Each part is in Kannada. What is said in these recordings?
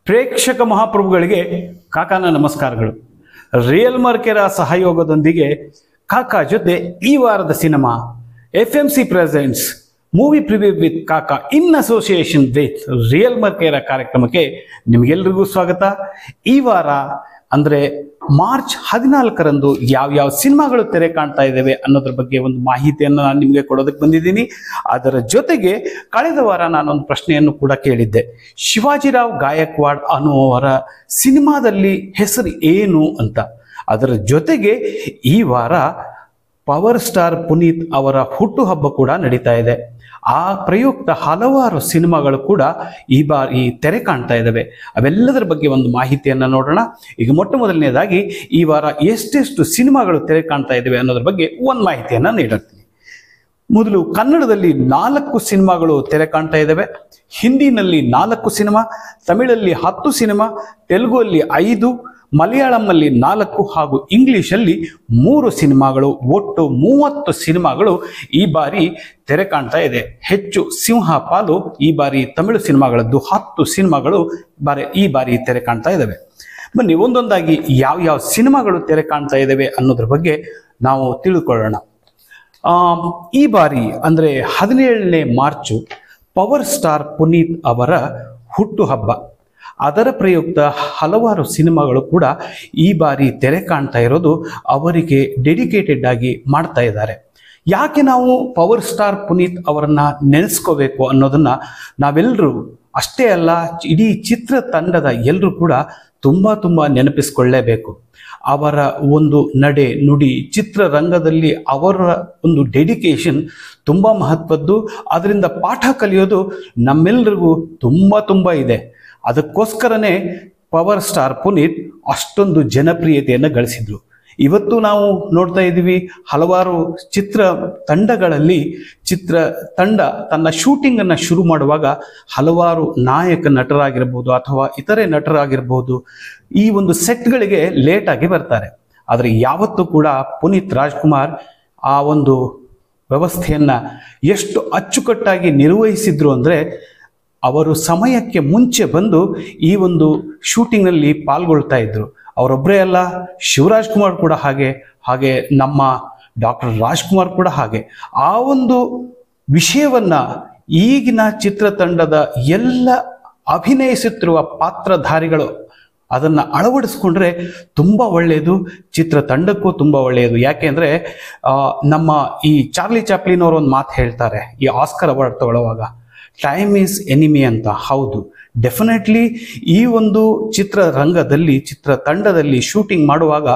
ಪ್ರೇಕ್ಷಕ ಮಹಾಪ್ರಭುಗಳಿಗೆ ಕಾಕಾನ ನಮಸ್ಕಾರಗಳು. ರಿಯಲ್ ಮಾರ್ಕೆರ ಸಹಯೋಗದೊಂದಿಗೆ ಕಾಕಾ ಜೊತೆ ಈ ವಾರದ cinema FMC presents movie preview with ಕಾಕಾ ಇನ್ ಅಸೋಸಿಯೇಷನ್ ವಿತ್ ರಿಯಲ್ ಮಾರ್ಕೆರ ಕಾರ್ಯಕ್ರಮಕ್ಕೆ ನಿಮಗೆಲ್ಲರಿಗೂ ಸ್ವಾಗತ. ಈ ವಾರ ಅಂದರೆ ಮಾರ್ಚ್ 14ರಂದು ಯಾವ ಸಿನಿಮಾಗಳು ತೆರೆ ಕಾಣ್ತಾ ಇದ್ದೇವೆ ಅನ್ನೋದ್ರ ಬಗ್ಗೆ ಒಂದು ಮಾಹಿತಿಯನ್ನು ನಾನು ನಿಮಗೆ ಕೊಡೋದಕ್ಕೆ ಬಂದಿದ್ದೀನಿ. ಅದರ ಜೊತೆಗೆ ಕಳೆದ ವಾರ ನಾನೊಂದು ಪ್ರಶ್ನೆಯನ್ನು ಕೂಡ ಕೇಳಿದ್ದೆ. ಶಿವಾಜಿರಾವ್ ಗಾಯಕ್ವಾಡ್ ಅನ್ನುವವರ ಸಿನಿಮಾದಲ್ಲಿ ಹೆಸರು ಏನು ಅಂತ. ಅದರ ಜೊತೆಗೆ ಈ ವಾರ ಪವರ್ ಸ್ಟಾರ್ ಪುನೀತ್ ಅವರ ಹುಟ್ಟುಹಬ್ಬ ಕೂಡ ನಡೀತಾ ಇದೆ. ಆ ಪ್ರಯುಕ್ತ ಹಲವಾರು ಸಿನಿಮಾಗಳು ಕೂಡ ಈ ಬಾರಿ ತೆರೆ ಕಾಣ್ತಾ ಇದ್ದಾವೆ. ಅವೆಲ್ಲದರ ಬಗ್ಗೆ ಒಂದು ಮಾಹಿತಿಯನ್ನು ನೋಡೋಣ. ಈಗ ಮೊಟ್ಟ ಮೊದಲನೇದಾಗಿ ಈ ವಾರ ಎಷ್ಟೆಷ್ಟು ಸಿನಿಮಾಗಳು ತೆರೆ ಕಾಣ್ತಾ ಇದ್ದಾವೆ ಅನ್ನೋದ್ರ ಬಗ್ಗೆ ಒಂದು ಮಾಹಿತಿಯನ್ನು ನೀಡುತ್ತೀನಿ. ಮೊದಲು ಕನ್ನಡದಲ್ಲಿ 4 ಸಿನಿಮಾಗಳು ತೆರೆ ಕಾಣ್ತಾ ಇದ್ದಾವೆ. ಹಿಂದಿನಲ್ಲಿ 4 ಸಿನಿಮಾ, ತಮಿಳಲ್ಲಿ 10 ಸಿನಿಮಾ, ತೆಲುಗುಲ್ಲಿ 5, ಮಲಯಾಳಂನಲ್ಲಿ 4 ಹಾಗೂ ಇಂಗ್ಲಿಷಲ್ಲಿ 3 ಸಿನಿಮಾಗಳು, ಒಟ್ಟು 30 ಸಿನಿಮಾಗಳು ಈ ಬಾರಿ ತೆರೆ ಕಾಣ್ತಾ ಇದೆ. ಹೆಚ್ಚು ಸಿಂಹ ಪಾಲು ಈ ಬಾರಿ ತಮಿಳು ಸಿನಿಮಾಗಳದ್ದು. 10 ಸಿನಿಮಾಗಳು ಈ ಬಾರಿ ತೆರೆ ಕಾಣ್ತಾ ಇದ್ದಾವೆ. ಬನ್ನಿ ಒಂದೊಂದಾಗಿ ಯಾವ ಸಿನಿಮಾಗಳು ತೆರೆ ಕಾಣ್ತಾ ಇದ್ದಾವೆ ಅನ್ನೋದ್ರ ಬಗ್ಗೆ ನಾವು ತಿಳಿದುಕೊಳ್ಳೋಣ. ಈ ಬಾರಿ ಅಂದರೆ 17ನೇ ಮಾರ್ಚು ಪವರ್ ಸ್ಟಾರ್ ಪುನೀತ್ ಅವರ ಹುಟ್ಟುಹಬ್ಬ. ಅದರ ಪ್ರಯುಕ್ತ ಹಲವಾರು ಸಿನಿಮಾಗಳು ಕೂಡ ಈ ಬಾರಿ ತೆರೆ ಕಾಣ್ತಾ ಇರೋದು ಅವರಿಗೆ ಡೆಡಿಕೇಟೆಡ್ ಆಗಿ ಮಾಡ್ತಾ ಇದ್ದಾರೆ. ಯಾಕೆ ನಾವು ಪವರ್ ಸ್ಟಾರ್ ಪುನೀತ್ ಅವರನ್ನ ನೆನೆಸ್ಕೋಬೇಕು ಅನ್ನೋದನ್ನ ನಾವೆಲ್ಲರೂ ಅಷ್ಟೇ ಅಲ್ಲ, ಇಡೀ ಚಿತ್ರತಂಡದ ಎಲ್ಲರೂ ಕೂಡ ತುಂಬ ನೆನಪಿಸ್ಕೊಳ್ಳೇಬೇಕು. ಅವರ ಒಂದು ನಡೆ ನುಡಿ, ಚಿತ್ರರಂಗದಲ್ಲಿ ಅವರ ಒಂದು ಡೆಡಿಕೇಶನ್ ತುಂಬ ಮಹತ್ವದ್ದು. ಅದರಿಂದ ಪಾಠ ಕಲಿಯೋದು ನಮ್ಮೆಲ್ಲರಿಗೂ ತುಂಬ ಇದೆ. ಅದಕ್ಕೋಸ್ಕರನೇ ಪವರ್ ಸ್ಟಾರ್ ಪುನೀತ್ ಅಷ್ಟೊಂದು ಜನಪ್ರಿಯತೆಯನ್ನು ಗಳಿಸಿದ್ರು. ಇವತ್ತು ನಾವು ನೋಡ್ತಾ ಇದ್ದೀವಿ, ಹಲವಾರು ಚಿತ್ರತಂಡಗಳಲ್ಲಿ ಚಿತ್ರತಂಡ ತನ್ನ ಶೂಟಿಂಗನ್ನು ಶುರು ಮಾಡುವಾಗ ಹಲವಾರು ನಾಯಕ ನಟರಾಗಿರ್ಬೋದು ಅಥವಾ ಇತರೆ ನಟರಾಗಿರ್ಬೋದು ಈ ಒಂದು ಸೆಟ್ಗಳಿಗೆ ಲೇಟಾಗಿ ಬರ್ತಾರೆ. ಆದರೆ ಯಾವತ್ತೂ ಕೂಡ ಪುನೀತ್ ರಾಜ್ಕುಮಾರ್ ಆ ಒಂದು ವ್ಯವಸ್ಥೆಯನ್ನು ಎಷ್ಟು ಅಚ್ಚುಕಟ್ಟಾಗಿ ನಿರ್ವಹಿಸಿದ್ರು ಅಂದರೆ, ಅವರು ಸಮಯಕ್ಕೆ ಮುಂಚೆ ಬಂದು ಈ ಒಂದು ಶೂಟಿಂಗ್ನಲ್ಲಿ ಪಾಲ್ಗೊಳ್ತಾ ಇದ್ರು. ಅವರೊಬ್ಬರೇ ಅಲ್ಲ, ಶಿವರಾಜ್ ಕುಮಾರ್ ಕೂಡ ಹಾಗೆ ನಮ್ಮ ಡಾಕ್ಟರ್ ರಾಜ್ಕುಮಾರ್ ಕೂಡ ಹಾಗೆ. ಆ ಒಂದು ವಿಷಯವನ್ನ ಈಗಿನ ಚಿತ್ರತಂಡದ ಎಲ್ಲ ಅಭಿನಯಿಸುತ್ತಿರುವ ಪಾತ್ರಧಾರಿಗಳು ಅದನ್ನು ಅಳವಡಿಸ್ಕೊಂಡ್ರೆ ತುಂಬ ಒಳ್ಳೆಯದು, ಚಿತ್ರತಂಡಕ್ಕೂ ತುಂಬ ಒಳ್ಳೆಯದು. ಯಾಕೆಂದರೆ ನಮ್ಮ ಈ ಚಾರ್ಲಿ ಚಾಪ್ಲಿನ್ ಅವರು ಒಂದು ಮಾತು ಹೇಳ್ತಾರೆ ಈ ಆಸ್ಕರ್ ಅವಾರ್ಡ್ ತಗೊಳ್ಳುವಾಗ, ಟೈಮ್ ಈಸ್ ಎನಿಮಿ ಅಂತ. ಹೌದು, ಡೆಫಿನೆಟ್ಲಿ ಈ ಒಂದು ಚಿತ್ರರಂಗದಲ್ಲಿ ಚಿತ್ರತಂಡದಲ್ಲಿ ಶೂಟಿಂಗ್ ಮಾಡುವಾಗ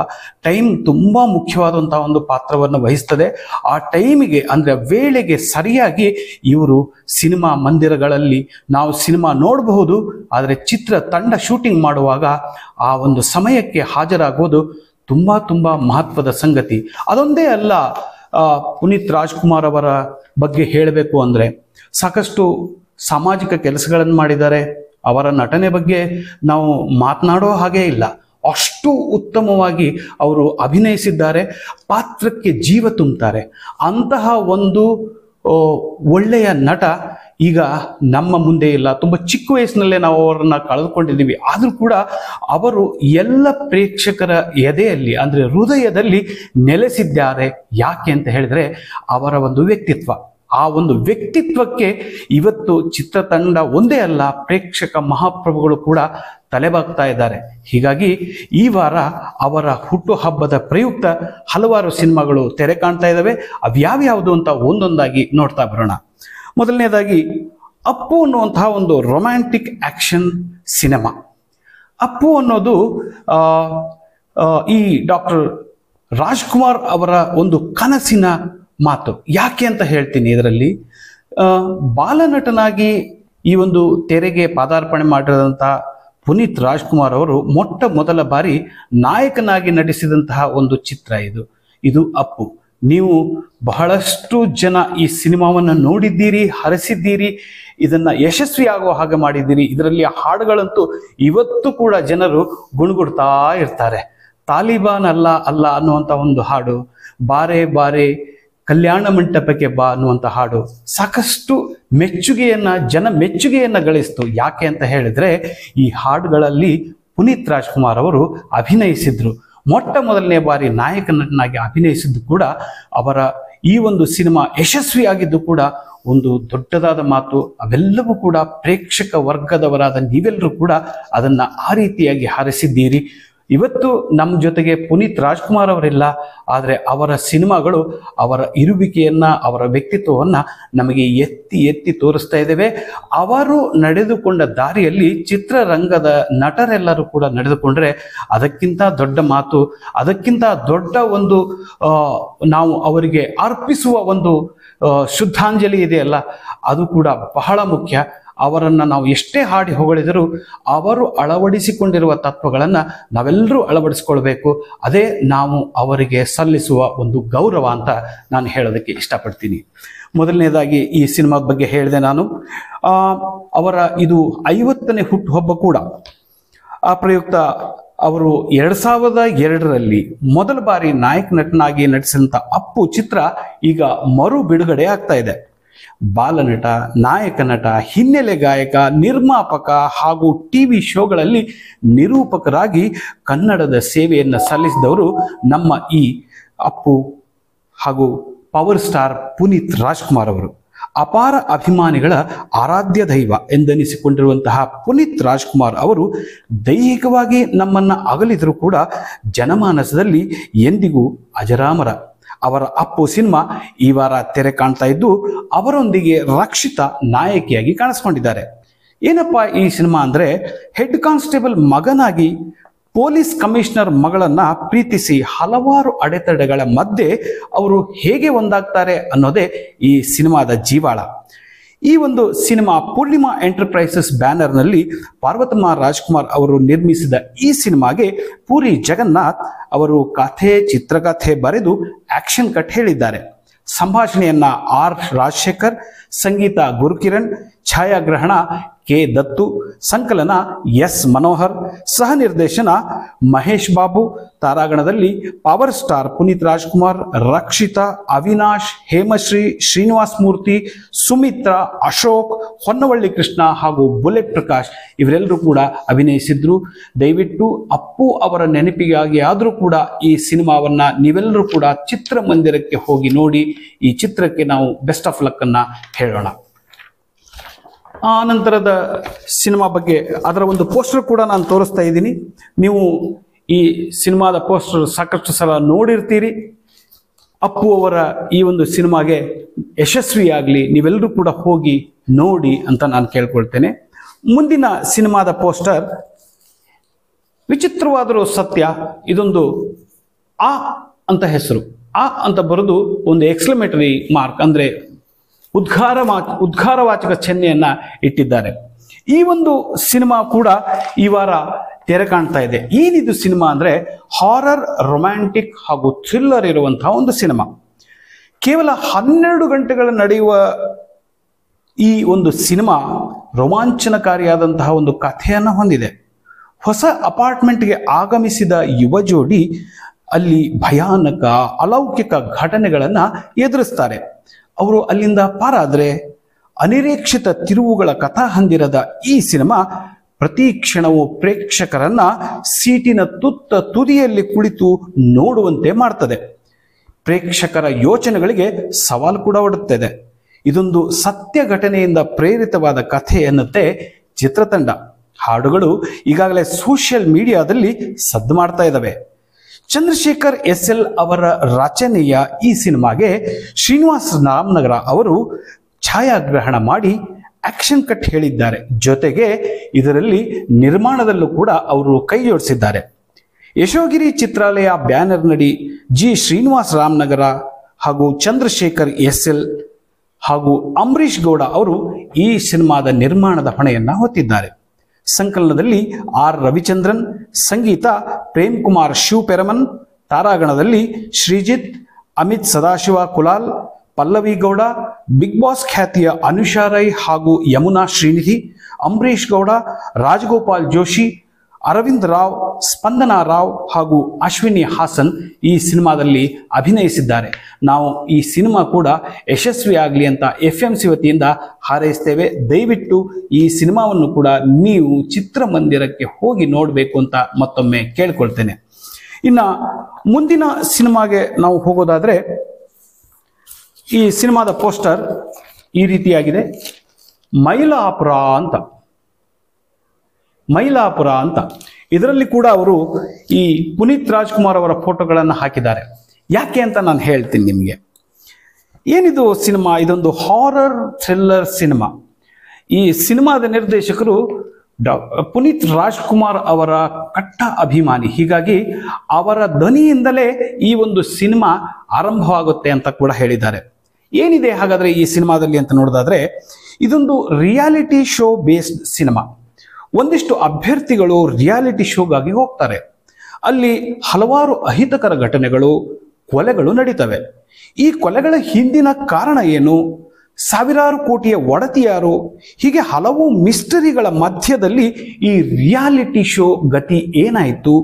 ಟೈಮ್ ತುಂಬ ಮುಖ್ಯವಾದಂತಹ ಒಂದು ಪಾತ್ರವನ್ನು ವಹಿಸ್ತದೆ. ಆ ಟೈಮಿಗೆ ಅಂದರೆ ವೇಳೆಗೆ ಸರಿಯಾಗಿ ಇವರು ಸಿನಿಮಾ ಮಂದಿರಗಳಲ್ಲಿ ನಾವು ಸಿನಿಮಾ ನೋಡಬಹುದು, ಆದರೆ ಚಿತ್ರತಂಡ ಶೂಟಿಂಗ್ ಮಾಡುವಾಗ ಆ ಒಂದು ಸಮಯಕ್ಕೆ ಹಾಜರಾಗೋದು ತುಂಬ ಮಹತ್ವದ ಸಂಗತಿ. ಅದೊಂದೇ ಅಲ್ಲ, ಪುನೀತ್ ರಾಜ್ಕುಮಾರ್ ಅವರ ಬಗ್ಗೆ ಹೇಳಬೇಕು ಅಂದರೆ ಸಾಕಷ್ಟು ಸಾಮಾಜಿಕ ಕೆಲಸಗಳನ್ನು ಮಾಡಿದ್ದಾರೆ. ಅವರ ನಟನೆ ಬಗ್ಗೆ ನಾವು ಮಾತನಾಡೋ ಹಾಗೆ ಇಲ್ಲ, ಅಷ್ಟು ಉತ್ತಮವಾಗಿ ಅವರು ಅಭಿನಯಿಸಿದ್ದಾರೆ. ಪಾತ್ರಕ್ಕೆ ಜೀವ ತುಂಬುತ್ತಾರೆ. ಅಂತಹ ಒಂದು ಒಳ್ಳೆಯ ನಟ ಈಗ ನಮ್ಮ ಮುಂದೆ ಇಲ್ಲ. ತುಂಬ ಚಿಕ್ಕ ವಯಸ್ಸಿನಲ್ಲೇ ನಾವು ಅವರನ್ನು ಕಳೆದುಕೊಂಡಿದ್ದೀವಿ. ಆದರೂ ಕೂಡ ಅವರು ಎಲ್ಲ ಪ್ರೇಕ್ಷಕರ ಎದೆಯಲ್ಲಿ ಅಂದರೆ ಹೃದಯದಲ್ಲಿ ನೆಲೆಸಿದ್ದಾರೆ. ಯಾಕೆ ಅಂತ ಹೇಳಿದ್ರೆ ಅವರ ಒಂದು ವ್ಯಕ್ತಿತ್ವ. ಆ ಒಂದು ವ್ಯಕ್ತಿತ್ವಕ್ಕೆ ಇವತ್ತು ಚಿತ್ರತಂಡ ಒಂದೇ ಅಲ್ಲ, ಪ್ರೇಕ್ಷಕ ಮಹಾಪ್ರಭುಗಳು ಕೂಡ ತಲೆಬಾಗ್ತಾ ಇದ್ದಾರೆ. ಹೀಗಾಗಿ ಈ ವಾರ ಅವರ ಹುಟ್ಟುಹಬ್ಬದ ಪ್ರಯುಕ್ತ ಹಲವಾರು ಸಿನಿಮಾಗಳು ತೆರೆ ಕಾಣ್ತಾ ಇದ್ದಾವೆ. ಅವ್ಯಾವ್ಯಾವುದು ಅಂತ ಒಂದೊಂದಾಗಿ ನೋಡ್ತಾ ಬರೋಣ. ಮೊದಲನೇದಾಗಿ ಅಪ್ಪು ಅನ್ನುವಂತಹ ಒಂದು ರೊಮ್ಯಾಂಟಿಕ್ ಆಕ್ಷನ್ ಸಿನಿಮಾ. ಅಪ್ಪು ಅನ್ನೋದು ಈ ಡಾಕ್ಟರ್ ರಾಜ್ಕುಮಾರ್ ಅವರ ಒಂದು ಕನಸಿನ ಮಾತು. ಯಾಕೆ ಅಂತ ಹೇಳ್ತೀನಿ. ಇದರಲ್ಲಿ ಬಾಲನಟನಾಗಿ ಈ ಒಂದು ತೆರೆಗೆ ಪಾದಾರ್ಪಣೆ ಮಾಡಿದಂತಹ ಪುನೀತ್ ರಾಜ್ಕುಮಾರ್ ಅವರು ಮೊಟ್ಟ ಮೊದಲ ಬಾರಿ ನಾಯಕನಾಗಿ ನಟಿಸಿದಂತಹ ಒಂದು ಚಿತ್ರ ಇದು ಅಪ್ಪು. ನೀವು ಬಹಳಷ್ಟು ಜನ ಈ ಸಿನಿಮಾವನ್ನು ನೋಡಿದ್ದೀರಿ, ಹರಸಿದ್ದೀರಿ, ಇದನ್ನ ಯಶಸ್ವಿಯಾಗುವ ಹಾಗೆ ಮಾಡಿದ್ದೀರಿ. ಇದರಲ್ಲಿ ಹಾಡುಗಳಂತೂ ಇವತ್ತು ಕೂಡ ಜನರು ಗುಣಗುಡ್ತಾ ಇರ್ತಾರೆ. ತಾಲಿಬಾನ್ ಅಲ್ಲ ಅನ್ನುವಂಥ ಒಂದು ಹಾಡು, ಬಾರೆ ಬಾರೆ ಕಲ್ಯಾಣ ಮಂಟಪಕ್ಕೆ ಬಾ ಅನ್ನುವಂಥ ಹಾಡು ಸಾಕಷ್ಟು ಜನ ಮೆಚ್ಚುಗೆಯನ್ನ ಗಳಿಸ್ತು. ಯಾಕೆ ಅಂತ ಹೇಳಿದ್ರೆ ಈ ಹಾಡುಗಳಲ್ಲಿ ಪುನೀತ್ ರಾಜ್ಕುಮಾರ್ ಅವರು ಅಭಿನಯಿಸಿದ್ರು. ಮೊಟ್ಟ ಮೊದಲನೇ ಬಾರಿ ನಾಯಕ ನಟನಾಗಿ ಅಭಿನಯಿಸಿದ್ದು ಕೂಡ ಅವರ ಈ ಒಂದು ಸಿನಿಮಾ ಯಶಸ್ವಿಯಾಗಿದ್ದು ಕೂಡ ಒಂದು ದೊಡ್ಡದಾದ ಮಾತು. ಅವೆಲ್ಲವೂ ಕೂಡ ಪ್ರೇಕ್ಷಕ ವರ್ಗದವರಾದ ನೀವೆಲ್ಲರೂ ಕೂಡ ಅದನ್ನ ಆ ರೀತಿಯಾಗಿ ಹಾರೈಸಿದ್ದೀರಿ. ಇವತ್ತು ನಮ್ಮ ಜೊತೆಗೆ ಪುನೀತ್ ರಾಜ್ಕುಮಾರ್ ಅವರಿಲ್ಲ, ಆದರೆ ಅವರ ಸಿನಿಮಾಗಳು ಅವರ ಇರುವಿಕೆಯನ್ನ, ಅವರ ವ್ಯಕ್ತಿತ್ವವನ್ನ ನಮಗೆ ಎತ್ತಿ ಎತ್ತಿ ತೋರಿಸ್ತಾ ಇದ್ದೇವೆ. ಅವರು ನಡೆದುಕೊಂಡ ದಾರಿಯಲ್ಲಿ ಚಿತ್ರರಂಗದ ನಟರೆಲ್ಲರೂ ಕೂಡ ನಡೆದುಕೊಂಡ್ರೆ ಅದಕ್ಕಿಂತ ದೊಡ್ಡ ಮಾತು, ಅದಕ್ಕಿಂತ ದೊಡ್ಡ ಒಂದು ನಾವು ಅವರಿಗೆ ಅರ್ಪಿಸುವ ಒಂದು ಶುದ್ಧಾಂಜಲಿ ಇದೆಯಲ್ಲ, ಅದು ಕೂಡ ಬಹಳ ಮುಖ್ಯ. ಅವರನ್ನು ನಾವು ಎಷ್ಟೇ ಹಾಡಿ ಹೊಗಳಿದರೂ ಅವರು ಅಳವಡಿಸಿಕೊಂಡಿರುವ ತತ್ವಗಳನ್ನು ನಾವೆಲ್ಲರೂ ಅಳವಡಿಸಿಕೊಳ್ಬೇಕು. ಅದೇ ನಾವು ಅವರಿಗೆ ಸಲ್ಲಿಸುವ ಒಂದು ಗೌರವ ಅಂತ ನಾನು ಹೇಳೋದಕ್ಕೆ ಇಷ್ಟಪಡ್ತೀನಿ. ಮೊದಲನೇದಾಗಿ ಈ ಸಿನಿಮಾದ ಬಗ್ಗೆ ಹೇಳಿದೆ ನಾನು. ಅವರ ಇದು 50ನೇ ಹುಟ್ಟುಹಬ್ಬ ಕೂಡ. ಆ ಪ್ರಯುಕ್ತ ಅವರು 2002ರಲ್ಲಿ ಮೊದಲ ಬಾರಿ ನಾಯಕ ನಟನಾಗಿ ನಟಿಸಿದಂಥ ಅಪ್ಪು ಚಿತ್ರ ಈಗ ಮರು ಬಿಡುಗಡೆ ಆಗ್ತಾ ಇದೆ. ಬಾಲನಟ, ನಾಯಕ ನಟ, ಹಿನ್ನೆಲೆ ಗಾಯಕ, ನಿರ್ಮಾಪಕ ಹಾಗೂ ಟಿವಿ ಶೋಗಳಲ್ಲಿ ನಿರೂಪಕರಾಗಿ ಕನ್ನಡದ ಸೇವೆಯನ್ನು ಸಲ್ಲಿಸಿದವರು ನಮ್ಮ ಈ ಅಪ್ಪು ಹಾಗೂ ಪವರ್ ಸ್ಟಾರ್ ಪುನೀತ್ ರಾಜ್ಕುಮಾರ್ ಅವರು. ಅಪಾರ ಅಭಿಮಾನಿಗಳ ಆರಾಧ್ಯ ದೈವ ಎಂದೆನಿಸಿಕೊಂಡಿರುವಂತಹ ಪುನೀತ್ ರಾಜ್ಕುಮಾರ್ ಅವರು ದೈಹಿಕವಾಗಿ ನಮ್ಮನ್ನ ಅಗಲಿದರೂ ಕೂಡ ಜನಮಾನಸದಲ್ಲಿ ಎಂದಿಗೂ ಅಜರಾಮರ. ಅವರ ಅಪ್ಪು ಸಿನಿಮಾ ಈ ವಾರ ತೆರೆ ಕಾಣ್ತಾ ಇದ್ದು ಅವರೊಂದಿಗೆ ರಕ್ಷಿತಾ ನಾಯಕಿಯಾಗಿ ಕಾಣಿಸ್ಕೊಂಡಿದ್ದಾರೆ. ಏನಪ್ಪಾ ಈ ಸಿನಿಮಾ ಅಂದ್ರೆ, ಹೆಡ್ ಕಾನ್ಸ್ಟೇಬಲ್ ಮಗನಾಗಿ ಪೊಲೀಸ್ ಕಮಿಷನರ್ ಮಗಳನ್ನ ಪ್ರೀತಿಸಿ ಹಲವಾರು ಅಡೆತಡೆಗಳ ಮಧ್ಯೆ ಅವರು ಹೇಗೆ ಒಂದಾಗ್ತಾರೆ ಅನ್ನೋದೇ ಈ ಸಿನಿಮಾದ ಜೀವಾಳ. ಈ ಒಂದು ಸಿನಿಮಾ ಪೂರ್ಣಿಮಾ ಎಂಟರ್ಪ್ರೈಸಸ್ ಬ್ಯಾನರ್ನಲ್ಲಿ ಪಾರ್ವತಮ್ಮ ರಾಜ್ಕುಮಾರ್ ಅವರು ನಿರ್ಮಿಸಿದ ಈ ಸಿನಿಮಾಗೆ ಪೂರಿ ಜಗನ್ನಾಥ್ ಅವರು ಚಿತ್ರಕಥೆ ಬರೆದು ಆಕ್ಷನ್ ಕಟ್ ಹೇಳಿದ್ದಾರೆ. ಸಂಭಾಷಣೆಯನ್ನ ಆರ್ ರಾಜಶೇಖರ್, ಸಂಗೀತ ಗುರುಕಿರಣ್, ಛಾಯಾಗ್ರಹಣ ಕೆ ದತ್ತು, ಸಂಕಲನ ಎಸ್ ಮನೋಹರ್, ಸಹ ನಿರ್ದೇಶನ ಮಹೇಶ್ ಬಾಬು. ತಾರಾಗಣದಲ್ಲಿ ಪವರ್ ಸ್ಟಾರ್ ಪುನೀತ್ ರಾಜ್ಕುಮಾರ್, ರಕ್ಷಿತಾ, ಅವಿನಾಶ್, ಹೇಮಶ್ರೀ, ಶ್ರೀನಿವಾಸ್ ಮೂರ್ತಿ, ಸುಮಿತ್ರಾ, ಅಶೋಕ್, ಹೊನ್ನವಳ್ಳಿ ಕೃಷ್ಣ ಹಾಗೂ ಬುಲೆಟ್ ಪ್ರಕಾಶ್ ಇವರೆಲ್ಲರೂ ಕೂಡ ಅಭಿನಯಿಸಿದ್ರು. ದಯವಿಟ್ಟು ಅಪ್ಪು ಅವರ ನೆನಪಿಗಾಗಿ ಆದರೂ ಕೂಡ ಈ ಸಿನಿಮಾವನ್ನ ನೀವೆಲ್ಲರೂ ಕೂಡ ಚಿತ್ರಮಂದಿರಕ್ಕೆ ಹೋಗಿ ನೋಡಿ. ಈ ಚಿತ್ರಕ್ಕೆ ನಾವು ಬೆಸ್ಟ್ ಆಫ್ ಲಕ್ ಅನ್ನ ಹೇಳೋಣ. ಆ ನಂತರದ ಸಿನಿಮಾ ಬಗ್ಗೆ ಅದರ ಒಂದು ಪೋಸ್ಟರ್ ಕೂಡ ನಾನು ತೋರಿಸ್ತಾ ಇದ್ದೀನಿ. ನೀವು ಈ ಸಿನಿಮಾದ ಪೋಸ್ಟರ್ ಸಾಕಷ್ಟು ಸಲ ನೋಡಿರ್ತೀರಿ. ಅಪ್ಪು ಅವರ ಈ ಒಂದು ಸಿನಿಮಾಗೆ ಯಶಸ್ವಿಯಾಗಲಿ, ನೀವೆಲ್ಲರೂ ಕೂಡ ಹೋಗಿ ನೋಡಿ ಅಂತ ನಾನು ಕೇಳ್ಕೊಳ್ತೇನೆ. ಮುಂದಿನ ಸಿನಿಮಾದ ಪೋಸ್ಟರ್ ವಿಚಿತ್ರವಾದರೂ ಸತ್ಯ. ಇದೊಂದು ಆ ಅಂತ ಹೆಸರು, ಆ ಅಂತ ಬರೆದು ಒಂದು ಎಕ್ಸ್ಕ್ಲಮೇಟರಿ ಮಾರ್ಕ್ ಅಂದ್ರೆ ಉದ್ಗಾರವಾಚಕ ಚಿಹ್ನೆಯನ್ನ ಇಟ್ಟಿದ್ದಾರೆ. ಈ ಒಂದು ಸಿನಿಮಾ ಕೂಡ ಈ ವಾರ ತೆರೆ ಕಾಣ್ತಾ ಇದೆ. ಏನಿದು ಸಿನಿಮಾ ಅಂದ್ರೆ ಹಾರರ್, ರೊಮ್ಯಾಂಟಿಕ್ ಹಾಗೂ ಥ್ರಿಲ್ಲರ್ ಇರುವಂತಹ ಒಂದು ಸಿನಿಮಾ. ಕೇವಲ 12 ಗಂಟೆಗಳ ನಡೆಯುವ ಈ ಒಂದು ಸಿನಿಮಾ ರೋಮಾಂಚನಕಾರಿಯಾದಂತಹ ಒಂದು ಕಥೆಯನ್ನು ಹೊಂದಿದೆ. ಹೊಸ ಅಪಾರ್ಟ್ಮೆಂಟ್ಗೆ ಆಗಮಿಸಿದ ಯುವ ಜೋಡಿ ಅಲ್ಲಿ ಭಯಾನಕ ಅಲೌಕಿಕ ಘಟನೆಗಳನ್ನ ಎದುರಿಸ್ತಾರೆ. ಅವರು ಅಲ್ಲಿಂದ ಪಾರಾದ್ರೆ ಅನಿರೀಕ್ಷಿತ ತಿರುವುಗಳ ಕಥಾ ಹೊಂದಿರದ ಈ ಸಿನಿಮಾ ಪ್ರತಿ ಕ್ಷಣವೂ ಪ್ರೇಕ್ಷಕರನ್ನ ಸೀಟಿನ ತುದಿಯಲ್ಲಿ ಕುಳಿತು ನೋಡುವಂತೆ ಮಾಡ್ತದೆ. ಪ್ರೇಕ್ಷಕರ ಯೋಚನೆಗಳಿಗೆ ಸವಾಲು ಕೂಡ ಒಡ್ಡುತ್ತದೆ. ಇದೊಂದು ಸತ್ಯ ಘಟನೆಯಿಂದ ಪ್ರೇರಿತವಾದ ಕಥೆ ಎನ್ನುತ್ತೆ ಚಿತ್ರತಂಡ. ಹಾಡುಗಳು ಈಗಾಗಲೇ ಸೋಷಿಯಲ್ ಮೀಡಿಯಾದಲ್ಲಿ ಸದ್ದು ಮಾಡ್ತಾ ಇದ್ದಾವೆ. ಚಂದ್ರಶೇಖರ್ SL ಅವರ ರಚನೆಯ ಈ ಸಿನಿಮಾಗೆ ಶ್ರೀನಿವಾಸ್ ರಾಮನಗರ ಅವರು ಛಾಯಾಗ್ರಹಣ ಮಾಡಿ ಆಕ್ಷನ್ ಕಟ್ ಹೇಳಿದ್ದಾರೆ. ಜೊತೆಗೆ ಇದರಲ್ಲಿ ನಿರ್ಮಾಣದಲ್ಲೂ ಕೂಡ ಅವರು ಕೈ ಜೋಡಿಸಿದ್ದಾರೆ. ಯಶೋಗಿರಿ ಚಿತ್ರಾಲಯ ಬ್ಯಾನರ್ನಡಿ ಜಿ ಶ್ರೀನಿವಾಸ್ ರಾಮನಗರ ಹಾಗೂ ಚಂದ್ರಶೇಖರ್ SL ಹಾಗೂ ಅಂಬರೀಶ್ ಗೌಡ ಅವರು ಈ ಸಿನಿಮಾದ ನಿರ್ಮಾಣದ ಹೊಣೆಯನ್ನ ಹೊತ್ತಿದ್ದಾರೆ. ಸಂಕಲನದಲ್ಲಿ ಆರ್ ರವಿಚಂದ್ರನ್, ಸಂಗೀತ ಪ್ರೇಮ್ ಕುಮಾರ್ ಶಿವಪೆರಮನ್, ತಾರಾಗಣದಲ್ಲಿ ಶ್ರೀಜಿತ್, ಅಮಿತ್ ಸದಾಶಿವ ಕುಲಾಲ್, ಪಲ್ಲವಿ ಗೌಡ, ಬಿಗ್ ಬಾಸ್ ಖ್ಯಾತಿಯ ಅನುಷಾ ರೈ ಹಾಗೂ ಯಮುನಾ ಶ್ರೀನಿಧಿ, ಅಂಬರೀಶ್ ಗೌಡ, ರಾಜಗೋಪಾಲ್ ಜೋಶಿ, ಅರವಿಂದ್ ರಾವ್, ಸ್ಪಂದನಾ ರಾವ್ ಹಾಗೂ ಅಶ್ವಿನಿ ಹಾಸನ್ ಈ ಸಿನಿಮಾದಲ್ಲಿ ಅಭಿನಯಿಸಿದ್ದಾರೆ. ನಾವು ಈ ಸಿನಿಮಾ ಕೂಡ ಯಶಸ್ವಿಯಾಗಲಿ ಅಂತ FMC ವತಿಯಿಂದ ಹಾರೈಸ್ತೇವೆ. ದಯವಿಟ್ಟು ಈ ಸಿನಿಮಾವನ್ನು ಕೂಡ ನೀವು ಚಿತ್ರಮಂದಿರಕ್ಕೆ ಹೋಗಿ ನೋಡಬೇಕು ಅಂತ ಮತ್ತೊಮ್ಮೆ ಕೇಳ್ಕೊಳ್ತೇನೆ. ಇನ್ನು ಮುಂದಿನ ಸಿನಿಮಾಗೆ ನಾವು ಹೋಗೋದಾದ್ರೆ, ಈ ಸಿನಿಮಾದ ಪೋಸ್ಟರ್ ಈ ರೀತಿಯಾಗಿದೆ. ಮೈಲಾಪುರ ಅಂತ ಇದರಲ್ಲಿ ಕೂಡ ಅವರು ಈ ಪುನೀತ್ ರಾಜ್ಕುಮಾರ್ ಅವರ ಫೋಟೋಗಳನ್ನು ಹಾಕಿದ್ದಾರೆ. ಯಾಕೆ ಅಂತ ನಾನು ಹೇಳ್ತೀನಿ ನಿಮಗೆ. ಏನಿದು ಸಿನಿಮಾ? ಇದೊಂದು ಹಾರರ್ ಥ್ರಿಲ್ಲರ್ ಸಿನಿಮಾ. ಈ ಸಿನಿಮಾದ ನಿರ್ದೇಶಕರು ಪುನೀತ್ ರಾಜ್ಕುಮಾರ್ ಅವರ ಕಟ್ಟ ಅಭಿಮಾನಿ. ಹೀಗಾಗಿ ಅವರ ಧ್ವನಿಯಿಂದಲೇ ಈ ಒಂದು ಸಿನಿಮಾ ಆರಂಭವಾಗುತ್ತೆ ಅಂತ ಕೂಡ ಹೇಳಿದ್ದಾರೆ. ಏನಿದೆ ಹಾಗಾದ್ರೆ ಈ ಸಿನಿಮಾದಲ್ಲಿ ಅಂತ ನೋಡೋದಾದ್ರೆ, ಇದೊಂದು ರಿಯಾಲಿಟಿ ಶೋ ಬೇಸ್ಡ್ ಸಿನಿಮಾ. ಒಂದಿಷ್ಟು ಅಭ್ಯರ್ಥಿಗಳು ರಿಯಾಲಿಟಿ ಶೋಗಾಗಿ ಹೋಗ್ತಾರೆ. ಅಲ್ಲಿ ಹಲವಾರು ಅಹಿತಕರ ಘಟನೆಗಳು, ಕೊಲೆಗಳು ನಡೀತವೆ. ಈ ಕೊಲೆಗಳ ಹಿಂದಿನ ಕಾರಣ ಏನು, ಸಾವಿರಾರು ಕೋಟಿಯ ಒಡತಿ ಯಾರು, ಹೀಗೆ ಹಲವು ಮಿಸ್ಟರಿಗಳ ಮಧ್ಯದಲ್ಲಿ ಈ ರಿಯಾಲಿಟಿ ಶೋ ಗತಿ ಏನಾಯಿತು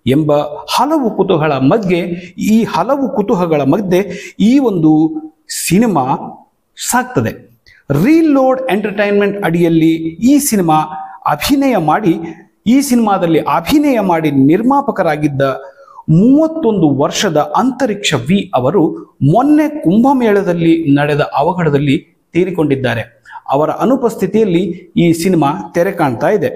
ಎಂಬ ಹಲವು ಕುತೂಹಲಗಳ ಮಧ್ಯೆ ಈ ಒಂದು ಸಿನಿಮಾ ಸಾಗ್ತದೆ. ರೀಲೋಡ್ ಎಂಟರ್ಟೈನ್ಮೆಂಟ್ ಅಡಿಯಲ್ಲಿ ಈ ಸಿನಿಮಾದಲ್ಲಿ ಅಭಿನಯ ಮಾಡಿ ನಿರ್ಮಾಪಕರಾಗಿದ್ದ 31 ವರ್ಷದ ಅಂತರಿಕ್ಷ ವಿ ಅವರು ಮೊನ್ನೆ ಕುಂಭಮೇಳದಲ್ಲಿ ನಡೆದ ಅವಘಡದಲ್ಲಿ ತೀರಿಕೊಂಡಿದ್ದಾರೆ. ಅವರ ಅನುಪಸ್ಥಿತಿಯಲ್ಲಿ ಈ ಸಿನಿಮಾ ತೆರೆ ಕಾಣ್ತಾ ಇದೆ.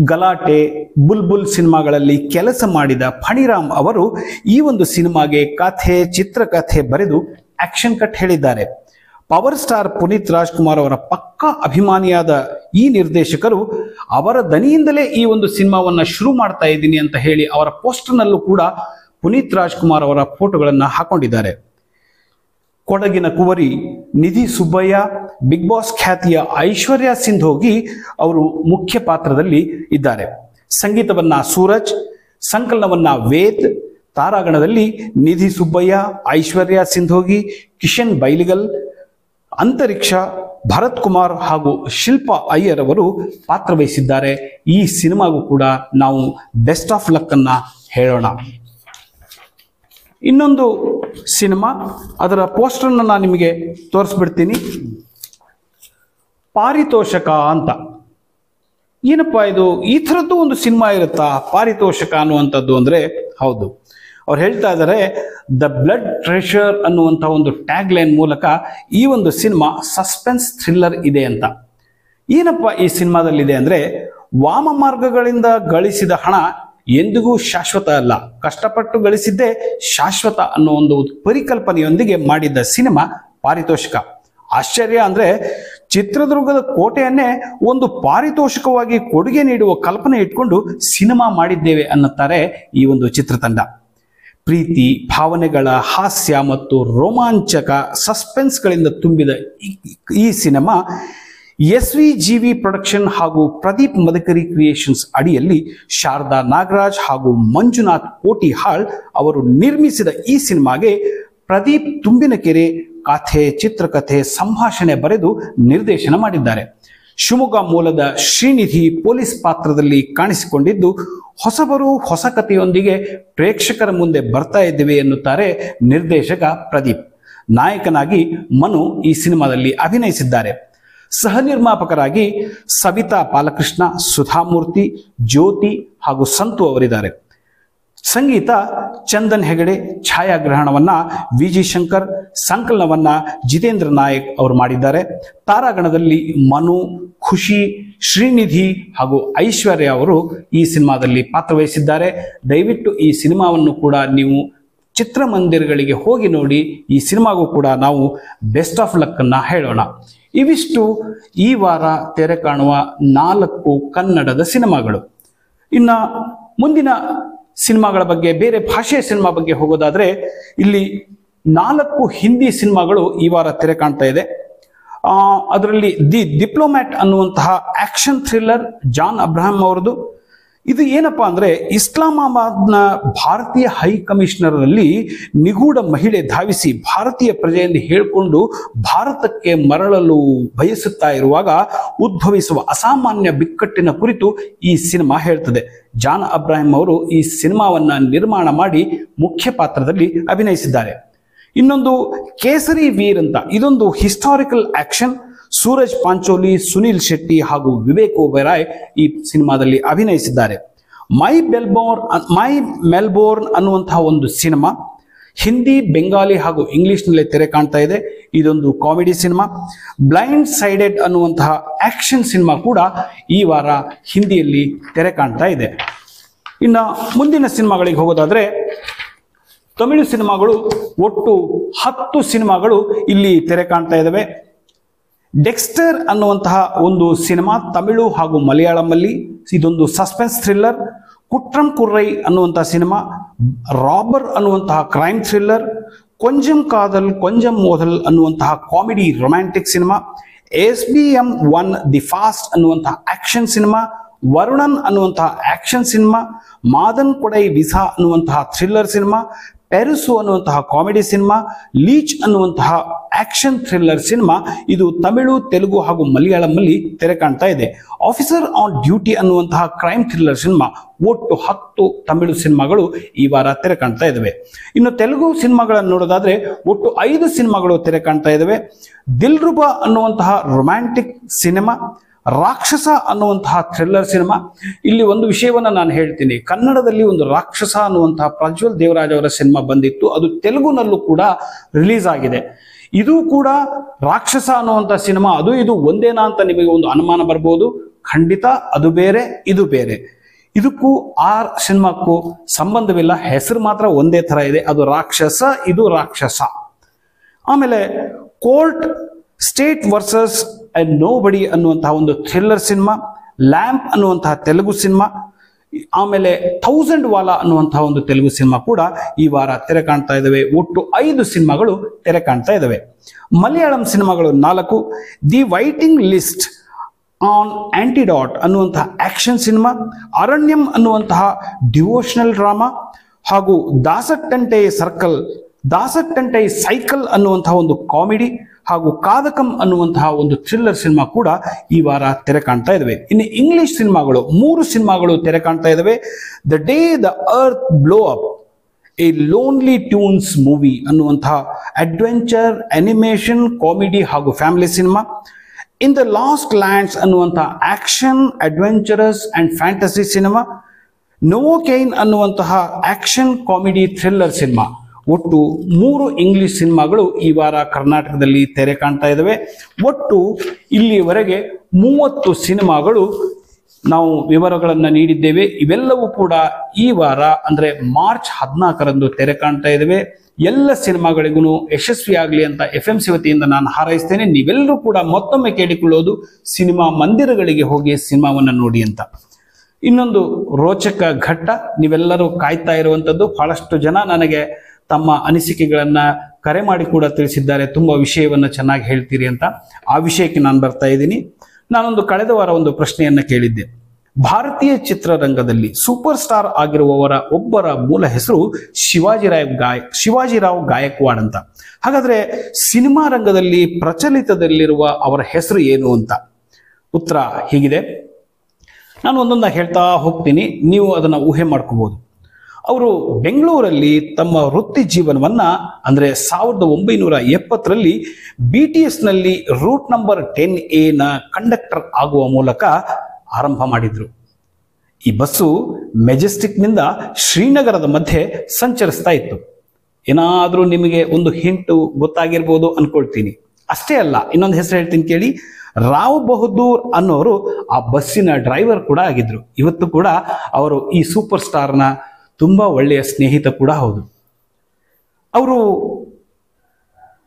ಗಲಾಟೆ, ಬುಲ್ಬುಲ್ ಸಿನಿಮಾಗಳಲ್ಲಿ ಕೆಲಸ ಮಾಡಿದ ಫಣಿರಾಮ್ ಅವರು ಈ ಒಂದು ಸಿನಿಮಾಗೆ ಚಿತ್ರಕಥೆ ಬರೆದು ಆಕ್ಷನ್ ಕಟ್ ಹೇಳಿದ್ದಾರೆ. ಪವರ್ ಸ್ಟಾರ್ ಪುನೀತ್ ರಾಜ್ಕುಮಾರ್ ಅವರ ಪಕ್ಕಾ ಅಭಿಮಾನಿಯಾದ ಈ ನಿರ್ದೇಶಕರು ಅವರ ದನಿಯಿಂದಲೇ ಈ ಒಂದು ಸಿನಿಮಾವನ್ನ ಶುರು ಮಾಡ್ತಾ ಇದ್ದೀನಿ ಅಂತ ಹೇಳಿ ಅವರ ಪೋಸ್ಟರ್ನಲ್ಲೂ ಕೂಡ ಪುನೀತ್ ರಾಜ್ಕುಮಾರ್ ಅವರ ಫೋಟೋಗಳನ್ನು ಹಾಕೊಂಡಿದ್ದಾರೆ. ಕೊಡಗಿನ ಕುವರಿ ನಿಧಿ ಸುಬ್ಬಯ್ಯ, ಬಿಗ್ ಬಾಸ್ ಖ್ಯಾತಿಯ ಐಶ್ವರ್ಯ ಸಿಂಧೋಗಿ ಅವರು ಮುಖ್ಯ ಪಾತ್ರದಲ್ಲಿ ಇದ್ದಾರೆ. ಸಂಗೀತವನ್ನ ಸೂರಜ್, ಸಂಕಲನವನ್ನ ವೇದ್, ತಾರಾಗಣದಲ್ಲಿ ನಿಧಿ ಸುಬ್ಬಯ್ಯ, ಐಶ್ವರ್ಯ ಸಿಂಧೋಗಿ, ಕಿಶನ್ ಬೈಲಿಗಲ್, ಅಂತರಿಕ್ಷ, ಭರತ್ ಕುಮಾರ್ ಹಾಗೂ ಶಿಲ್ಪಾ ಅಯ್ಯರ್ ಅವರು ಪಾತ್ರವಹಿಸಿದ್ದಾರೆ. ಈ ಸಿನಿಮಾಗೂ ಕೂಡ ನಾವು ಬೆಸ್ಟ್ ಆಫ್ ಲಕ್ ಅನ್ನ ಹೇಳೋಣ. ಇನ್ನೊಂದು ಸಿನಿಮಾ, ಅದರ ಪೋಸ್ಟರ್ನ ನಾನು ನಿಮಗೆ ತೋರಿಸ್ಬಿಡ್ತೀನಿ. ಪಾರಿತೋಷಕ ಅಂತ. ಏನಪ್ಪಾ ಇದು, ಈ ಥರದ್ದು ಒಂದು ಸಿನಿಮಾ ಇರುತ್ತಾ ಪಾರಿತೋಷಕ ಅನ್ನುವಂಥದ್ದು ಅಂದ್ರೆ? ಹೌದು, ಅವ್ರು ಹೇಳ್ತಾ ಇದ್ದಾರೆ ದ ಬ್ಲಡ್ ಟ್ರೆಷರ್ ಅನ್ನುವಂಥ ಒಂದು ಟ್ಯಾಗ್ ಲೈನ್ ಮೂಲಕ ಈ ಒಂದು ಸಿನಿಮಾ ಸಸ್ಪೆನ್ಸ್ ಥ್ರಿಲ್ಲರ್ ಇದೆ ಅಂತ. ಏನಪ್ಪ ಈ ಸಿನಿಮಾದಲ್ಲಿದೆ ಅಂದ್ರೆ, ವಾಮ ಮಾರ್ಗಗಳಿಂದ ಗಳಿಸಿದ ಹಣ ಎಂದಿಗೂ ಶಾಶ್ವತ ಅಲ್ಲ, ಕಷ್ಟಪಟ್ಟು ಗಳಿಸಿದ್ದೇ ಶಾಶ್ವತ ಅನ್ನೋ ಒಂದು ಪರಿಕಲ್ಪನೆಯೊಂದಿಗೆ ಮಾಡಿದ್ದ ಸಿನಿಮಾ ಪಾರಿತೋಷಕ. ಆಶ್ಚರ್ಯ ಅಂದ್ರೆ, ಚಿತ್ರದುರ್ಗದ ಕೋಟೆಯನ್ನೇ ಒಂದು ಪಾರಿತೋಷಕವಾಗಿ ಕೊಡುಗೆ ನೀಡುವ ಕಲ್ಪನೆ ಇಟ್ಕೊಂಡು ಸಿನಿಮಾ ಮಾಡಿದ್ದೇವೆ ಅನ್ನುತ್ತಾರೆ ಈ ಒಂದು ಚಿತ್ರತಂಡ. ಪ್ರೀತಿ, ಭಾವನೆಗಳ ಹಾಸ್ಯ ಮತ್ತು ರೋಮಾಂಚಕ ಸಸ್ಪೆನ್ಸ್ಗಳಿಂದ ತುಂಬಿದ ಈ ಸಿನಿಮಾ SVGV ಪ್ರೊಡಕ್ಷನ್ ಹಾಗೂ ಪ್ರದೀಪ್ ಮದಕರಿ ಕ್ರಿಯೇಷನ್ಸ್ ಅಡಿಯಲ್ಲಿ ಶಾರದಾ ನಾಗರಾಜ್ ಹಾಗೂ ಮಂಜುನಾಥ್ ಕೋಟಿಹಾಳ್ ಅವರು ನಿರ್ಮಿಸಿದ ಈ ಸಿನಿಮಾಗೆ ಪ್ರದೀಪ್ ತುಂಬಿನಕೆರೆ ಚಿತ್ರಕಥೆ, ಸಂಭಾಷಣೆ ಬರೆದು ನಿರ್ದೇಶನ ಮಾಡಿದ್ದಾರೆ. ಶಿವಮೊಗ್ಗ ಮೂಲದ ಶ್ರೀನಿಧಿ ಪೊಲೀಸ್ ಪಾತ್ರದಲ್ಲಿ ಕಾಣಿಸಿಕೊಂಡಿದ್ದು, ಹೊಸ ಕಥೆಯೊಂದಿಗೆ ಪ್ರೇಕ್ಷಕರ ಮುಂದೆ ಬರ್ತಾ ಇದ್ದೇವೆ ಎನ್ನುತ್ತಾರೆ ನಿರ್ದೇಶಕ ಪ್ರದೀಪ್. ನಾಯಕನಾಗಿ ಮನು ಈ ಸಿನಿಮಾದಲ್ಲಿ ಅಭಿನಯಿಸಿದ್ದಾರೆ. ಸಹ ನಿರ್ಮಾಪಕರಾಗಿ ಸವಿತಾ ಬಾಲಕೃಷ್ಣ, ಸುಧಾಮೂರ್ತಿ, ಜ್ಯೋತಿ ಹಾಗೂ ಸಂತು ಅವರಿದ್ದಾರೆ. ಸಂಗೀತ ಚಂದನ್ ಹೆಗಡೆ, ಛಾಯಾಗ್ರಹಣವನ್ನ VG ಶಂಕರ್, ಸಂಕಲನವನ್ನ ಜಿತೇಂದ್ರ ನಾಯಕ್ ಅವರು ಮಾಡಿದ್ದಾರೆ. ತಾರಾಗಣದಲ್ಲಿ ಮನು, ಖುಷಿ, ಶ್ರೀನಿಧಿ ಹಾಗೂ ಐಶ್ವರ್ಯ ಅವರು ಈ ಸಿನಿಮಾದಲ್ಲಿ ಪಾತ್ರವಹಿಸಿದ್ದಾರೆ. ದಯವಿಟ್ಟು ಈ ಸಿನಿಮಾವನ್ನು ಕೂಡ ನೀವು ಚಿತ್ರಮಂದಿರಗಳಿಗೆ ಹೋಗಿ ನೋಡಿ. ಈ ಸಿನಿಮಾಗೂ ಕೂಡ ನಾವು ಬೆಸ್ಟ್ ಆಫ್ ಲಕ್ ಅನ್ನ ಹೇಳೋಣ. ಇವಿಷ್ಟು ಈ ವಾರ ತೆರೆ ಕಾಣುವ 4 ಕನ್ನಡದ ಸಿನಿಮಾಗಳು. ಇನ್ನು ಮುಂದಿನ ಸಿನಿಮಾಗಳ ಬಗ್ಗೆ, ಬೇರೆ ಭಾಷೆಯ ಸಿನಿಮಾ ಬಗ್ಗೆ ಹೋಗೋದಾದ್ರೆ, ಇಲ್ಲಿ 4 ಹಿಂದಿ ಸಿನಿಮಾಗಳು ಈ ವಾರ ತೆರೆ ಕಾಣ್ತಾ ಇದೆ. ಅದರಲ್ಲಿ ದಿ ಡಿಪ್ಲೊಮ್ಯಾಟ್ ಅನ್ನುವಂತಹ ಆಕ್ಷನ್ ಥ್ರಿಲ್ಲರ್ ಜಾನ್ ಅಬ್ರಹಾಂ ಅವರದು. ಇದು ಏನಪ್ಪಾ ಅಂದ್ರೆ ಇಸ್ಲಾಮಾಬಾದ್ನ ಭಾರತೀಯ ಹೈ ಕಮಿಷನರ್ನಲ್ಲಿ ನಿಗೂಢ ಮಹಿಳೆ ಧಾವಿಸಿ ಭಾರತೀಯ ಪ್ರಜೆಯೆಂದು ಹೇಳಿಕೊಂಡು ಭಾರತಕ್ಕೆ ಮರಳಲು ಬಯಸುತ್ತಾ ಇರುವಾಗ ಉದ್ಭವಿಸುವ ಅಸಾಮಾನ್ಯ ಬಿಕ್ಕಟ್ಟಿನ ಕುರಿತು ಈ ಸಿನಿಮಾ ಹೇಳ್ತದೆ. ಜಾನ್ ಅಬ್ರಾಹಿಂ ಅವರು ಈ ಸಿನಿಮಾವನ್ನ ನಿರ್ಮಾಣ ಮಾಡಿ ಮುಖ್ಯ ಪಾತ್ರದಲ್ಲಿ ಅಭಿನಯಿಸಿದ್ದಾರೆ. ಇನ್ನೊಂದು ಕೇಸರಿ ವೀರ್ ಅಂತ, ಇದೊಂದು ಹಿಸ್ಟಾರಿಕಲ್ ಆಕ್ಷನ್. ಸೂರಜ್ ಪಾಂಚೋಲಿ, ಸುನಿಲ್ ಶೆಟ್ಟಿ ಹಾಗೂ ವಿವೇಕ್ ಒಬೆರಾಯ್ ಈ ಸಿನಿಮಾದಲ್ಲಿ ಅಭಿನಯಿಸಿದ್ದಾರೆ. ಮೈ ಮೆಲ್ಬೋರ್ನ್ ಅನ್ನುವಂತಹ ಒಂದು ಸಿನಿಮಾ ಹಿಂದಿ, ಬೆಂಗಾಲಿ ಹಾಗೂ ಇಂಗ್ಲಿಷ್ನಲ್ಲಿ ತೆರೆ ಕಾಣ್ತಾ ಇದೆ. ಇದೊಂದು ಕಾಮಿಡಿ ಸಿನಿಮಾ. ಬ್ಲೈಂಡ್ ಸೈಡೆಡ್ ಅನ್ನುವಂತಹ ಆಕ್ಷನ್ ಸಿನಿಮಾ ಕೂಡ ಈ ವಾರ ಹಿಂದಿಯಲ್ಲಿ ತೆರೆ ಕಾಣ್ತಾ ಇದೆ. ಇನ್ನು ಮುಂದಿನ ಸಿನಿಮಾಗಳಿಗೆ ಹೋಗೋದಾದ್ರೆ ತಮಿಳು ಸಿನಿಮಾಗಳು ಒಟ್ಟು 10 ಸಿನಿಮಾಗಳು ಇಲ್ಲಿ ತೆರೆ ಕಾಣ್ತಾ ಇದ್ದಾವೆ. ಡೆಕ್ಸ್ಟರ್ ಅನ್ನುವಂತಹ ಒಂದು ಸಿನಿಮಾ ತಮಿಳು ಹಾಗೂ ಮಲಯಾಳಂನಲ್ಲಿ, ಇದೊಂದು ಸಸ್ಪೆನ್ಸ್ ಥ್ರಿಲ್ಲರ್. ಕುಟ್ರಂ ಕುರ್ರೈ ಅನ್ನುವಂತಹ ಸಿನಿಮಾ ರಾಬರ್ ಅನ್ನುವಂತಹ ಕ್ರೈಮ್ ಥ್ರಿಲ್ಲರ್. ಕೊಂಜಂ ಕಾದಲ್ ಕೊಂಜಂ ಮೋದಲ್ ಅನ್ನುವಂತಹ comedy romantic cinema. SBM 1 the fast ಅನ್ನುವಂತಹ ಆಕ್ಷನ್ ಸಿನಿಮಾ. ವರುಣನ್ ಅನ್ನುವಂತಹ action cinema. Madan Kodai visa ಅನ್ನುವಂತಹ ಥ್ರಿಲ್ಲರ್ ಸಿನಿಮಾ. ಪೆರುಸು ಅನ್ನುವಂತಹ ಕಾಮಿಡಿ ಸಿನಿಮಾ. ಲೀಚ್ ಅನ್ನುವಂತಹ ಆಕ್ಷನ್ ಥ್ರಿಲ್ಲರ್ ಸಿನಿಮಾ. ಇದು ತಮಿಳು, ತೆಲುಗು ಹಾಗೂ ಮಲಯಾಳಂನಲ್ಲಿ ತೆರೆ ಕಾಣ್ತಾ ಇದೆ. ಆಫೀಸರ್ ಆನ್ ಡ್ಯೂಟಿ ಅನ್ನುವಂತಹ ಕ್ರೈಮ್ ಥ್ರಿಲ್ಲರ್ ಸಿನಿಮಾ. ಒಟ್ಟು 10 ತಮಿಳು ಸಿನಿಮಾಗಳು ಈ ವಾರ ತೆರೆ ಕಾಣ್ತಾ ಇದ್ದಾವೆ. ಇನ್ನು ತೆಲುಗು ಸಿನಿಮಾಗಳನ್ನು ನೋಡೋದಾದ್ರೆ ಒಟ್ಟು 5 ಸಿನಿಮಾಗಳು ತೆರೆ ಕಾಣ್ತಾ ಇದ್ದಾವೆ. ದಿಲ್ರುಬಾ ಅನ್ನುವಂತಹ ರೊಮ್ಯಾಂಟಿಕ್ ಸಿನಿಮಾ. ರಾಕ್ಷಸ ಅನ್ನುವಂತಹ ಥ್ರಿಲ್ಲರ್ ಸಿನಿಮಾ. ಇಲ್ಲಿ ಒಂದು ವಿಷಯವನ್ನ ನಾನು ಹೇಳ್ತೀನಿ. ಕನ್ನಡದಲ್ಲಿ ಒಂದು ರಾಕ್ಷಸ ಅನ್ನುವಂತಹ ಪ್ರಜ್ವಲ್ ದೇವರಾಜ್ ಅವರ ಸಿನಿಮಾ ಬಂದಿತ್ತು, ಅದು ತೆಲುಗುನಲ್ಲೂ ಕೂಡ ರಿಲೀಸ್ ಆಗಿದೆ. ಇದು ಕೂಡ ರಾಕ್ಷಸ ಅನ್ನುವಂತಹ ಸಿನಿಮಾ, ಅದು ಇದು ಒಂದೇನಾ ಅಂತ ನಿಮಗೆ ಒಂದು ಅನುಮಾನ ಬರ್ಬೋದು. ಖಂಡಿತ ಅದು ಬೇರೆ, ಇದು ಬೇರೆ. ಇದಕ್ಕೂ ಆ ಸಿನಿಮಾಕ್ಕೂ ಸಂಬಂಧವಿಲ್ಲ, ಹೆಸರು ಮಾತ್ರ ಒಂದೇ ತರ ಇದೆ. ಅದು ರಾಕ್ಷಸ, ಇದು ರಾಕ್ಷಸ. ಆಮೇಲೆ ಕೋರ್ಟ್ ಸ್ಟೇಟ್ ವರ್ಸಸ್ ನೋಬಡಿ ಅನ್ನುವಂತಹ ಒಂದು ಥ್ರಿಲ್ಲರ್ ಸಿನಿಮಾ. ಲ್ಯಾಂಪ್ ಅನ್ನುವಂತಹ ತೆಲುಗು ಸಿನಿಮಾ. ಆಮೇಲೆ 1000 ವಾಲಾ ಅನ್ನುವಂತಹ ಒಂದು ತೆಲುಗು ಸಿನಿಮಾ ಕೂಡ ಈ ವಾರ ತೆರೆ ಕಾಣ್ತಾ ಇದ್ದಾವೆ. ಒಟ್ಟು 5 ಸಿನಿಮಾಗಳು ತೆರೆ ಕಾಣ್ತಾ ಇದ್ದಾವೆ. ಮಲಯಾಳಂ ಸಿನಿಮಾಗಳು 4. ದಿ ವೈಟಿಂಗ್ ಲಿಸ್ಟ್ ಆನ್ ಆಂಟಿಡಾಟ್ ಅನ್ನುವಂತಹ ಆಕ್ಷನ್ ಸಿನಿಮಾ. ಅರಣ್ಯಂ ಅನ್ನುವಂತಹ ಡಿವೋಷನಲ್ ಡ್ರಾಮಾ ಹಾಗೂ ದಾಸಟ್ಟಂಟೈ ಸೈಕಲ್ ಅನ್ನುವಂತಹ ಒಂದು ಕಾಮಿಡಿ ಹಾಗೂ ಕಾದಕಂ ಅನ್ನುವಂತಹ ಒಂದು ಥ್ರಿಲ್ಲರ್ ಸಿನಿಮಾ ಕೂಡ ಈ ವಾರ ತೆರೆ ಕಾಣ್ತಾ ಇದಾವೆ. ಇನ್ನು ಇಂಗ್ಲಿಷ್ ಸಿನಿಮಾಗಳು 3 ಸಿನಿಮಾಗಳು ತೆರೆ ಕಾಣ್ತಾ ಇದಾವೆ. The day the earth blew up, a Looney Tunes movie ಅನ್ನುವಂತಹ ಅಡ್ವೆಂಚರ್, ಅನಿಮೇಷನ್, ಕಾಮಿಡಿ ಹಾಗೂ family cinema. In the lost lands ಅನ್ನುವಂತಹ action, adventurous and fantasy cinema. Novocaine ಅನ್ನುವಂತಹ ಆಕ್ಷನ್, ಕಾಮಿಡಿ, ಥ್ರಿಲ್ಲರ್ ಸಿನಿಮಾ. ಒಟ್ಟು 3 ಇಂಗ್ಲಿಷ್ ಸಿನಿಮಾಗಳು ಈ ವಾರ ಕರ್ನಾಟಕದಲ್ಲಿ ತೆರೆ ಕಾಣ್ತಾ ಇದ್ದಾವೆ. ಒಟ್ಟು ಇಲ್ಲಿಯವರೆಗೆ 30 ಸಿನಿಮಾಗಳು ನಾವು ವಿವರಗಳನ್ನು ನೀಡಿದ್ದೇವೆ. ಇವೆಲ್ಲವೂ ಕೂಡ ಈ ವಾರ ಅಂದ್ರೆ ಮಾರ್ಚ್ 14ರಂದು ತೆರೆ ಕಾಣ್ತಾ ಇದ್ದಾವೆ. ಎಲ್ಲ ಸಿನಿಮಾಗಳಿಗೂ ಯಶಸ್ವಿಯಾಗಲಿ ಅಂತ FMC ವತಿಯಿಂದ ನಾನು ಹಾರೈಸ್ತೇನೆ. ನೀವೆಲ್ಲರೂ ಕೂಡ ಮತ್ತೊಮ್ಮೆ ಕೇಳಿಕೊಳ್ಳೋದು, ಸಿನಿಮಾ ಮಂದಿರಗಳಿಗೆ ಹೋಗಿ ಸಿನಿಮಾವನ್ನು ನೋಡಿ ಅಂತ. ಇನ್ನೊಂದು ರೋಚಕ ಘಟ್ಟ, ನೀವೆಲ್ಲರೂ ಕಾಯ್ತಾ ಇರುವಂಥದ್ದು. ಬಹಳಷ್ಟು ಜನ ನನಗೆ ತಮ್ಮ ಅನಿಸಿಕೆಗಳನ್ನ ಕರೆ ಮಾಡಿ ಕೂಡ ತಿಳಿಸಿದ್ದಾರೆ, ತುಂಬಾ ವಿಷಯವನ್ನ ಚೆನ್ನಾಗಿ ಹೇಳ್ತೀರಿ ಅಂತ. ಆ ವಿಷಯಕ್ಕೆ ನಾನು ಬರ್ತಾ ಇದ್ದೀನಿ. ನಾನೊಂದು ಕಳೆದ ವಾರ ಒಂದು ಪ್ರಶ್ನೆಯನ್ನ ಕೇಳಿದ್ದೆ. ಭಾರತೀಯ ಚಿತ್ರರಂಗದಲ್ಲಿ ಸೂಪರ್ ಸ್ಟಾರ್ ಆಗಿರುವವರ ಒಬ್ಬರ ಮೂಲ ಹೆಸರು ಶಿವಾಜಿರಾವ್ ಗಾಯಕ್ವಾಡ್ ಅಂತ. ಹಾಗಾದ್ರೆ ಸಿನಿಮಾ ರಂಗದಲ್ಲಿ ಪ್ರಚಲಿತದಲ್ಲಿರುವ ಅವರ ಹೆಸರು ಏನು ಅಂತ ಉತ್ತರ ಹೀಗಿದೆ. ನಾನು ಒಂದೊಂದಾಗಿ ಹೇಳ್ತಾ ಹೋಗ್ತೀನಿ, ನೀವು ಅದನ್ನ ಊಹೆ ಮಾಡ್ಕೋಬಹುದು. ಅವರು ಬೆಂಗಳೂರಲ್ಲಿ ತಮ್ಮ ವೃತ್ತಿ ಜೀವನವನ್ನ ಅಂದ್ರೆ 1970ರಲ್ಲಿ BTS ನಲ್ಲಿ ರೂಟ್ ನಂಬರ್ 10A ನ ಕಂಡಕ್ಟರ್ ಆಗುವ ಮೂಲಕ ಆರಂಭ ಮಾಡಿದ್ರು. ಈ ಬಸ್ಸು ಮೆಜೆಸ್ಟಿಕ್ನಿಂದ ಶ್ರೀನಗರದ ಮಧ್ಯೆ ಸಂಚರಿಸ್ತಾ ಇತ್ತು. ಏನಾದ್ರೂ ನಿಮಗೆ ಒಂದು ಹಿಂಟು ಗೊತ್ತಾಗಿರ್ಬೋದು ಅನ್ಕೊಳ್ತೀನಿ. ಅಷ್ಟೇ ಅಲ್ಲ, ಇನ್ನೊಂದು ಹೆಸರು ಹೇಳ್ತೀನಿ ಕೇಳಿ. ರಾವ್ ಬಹದ್ದೂರ್ ಅನ್ನೋರು ಆ ಬಸ್ಸಿನ ಡ್ರೈವರ್ ಕೂಡ ಆಗಿದ್ರು. ಇವತ್ತು ಕೂಡ ಅವರು ಈ ಸೂಪರ್ ಸ್ಟಾರ್ನ ತುಂಬಾ ಒಳ್ಳೆಯ ಸ್ನೇಹಿತ ಕೂಡ ಹೌದು. ಅವರು